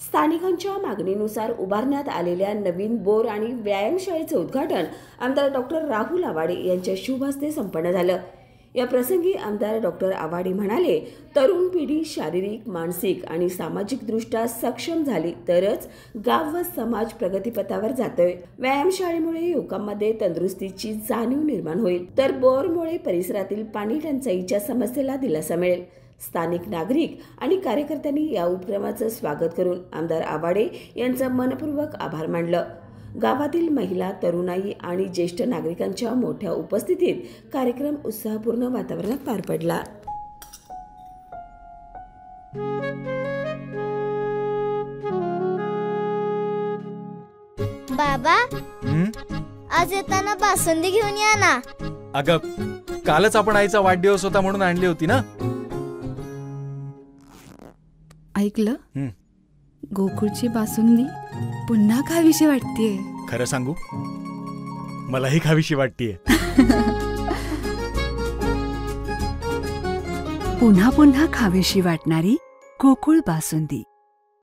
स्थानिकांच्या मागणीनुसार उभारण्यात आलेल्या नवीन बोर आणि व्यायामशाळेचं उद्घाटन आमदार डॉक्टर राहुल आवाडे यांच्या शुभ हस्ते संपन्न झालं। या प्रसंगी आमदार डॉक्टर आवाडे म्हणाले, तरुण पिढी शारीरिक, मानसिक आणि सामाजिकदृष्ट्या सक्षम झाली तरच गाव व समाज प्रगतीपथावर जातोय। व्यायामशाळेमुळे युवकांमध्ये तंदुरुस्तीची जाणीव निर्माण होईल, तर बोरमुळे परिसरातील पाणी टंचाईच्या समस्येला दिलासा मिळेल। स्थानिक नागरिक आणि कार्यकर्त्यांनी या उपक्रमाचं स्वागत करून आमदार आवाडे यांचा मनपूर्वक आभार मानलं। गावातील महिला, तरुणाई आणि ज्येष्ठ नागरिकांच्या मोठ्या उपस्थितीत कार्यक्रम उत्साहपूर्ण वातावरणात पार पडला। बाबा, आज येताना बासुंदी घेऊन या ना। अगं, कालच आपण आईचा वाढदिवस होता म्हणून आणली होती ना। ऐकलं, गोकुळची बासुंदी पुन्हा खावीशी वाटतेय। खरं सांगू, मलाही खावीशी वाटतेय। पुन्हा पुन्हा खावीशी वाटणारी गोकुळ बासुंदी।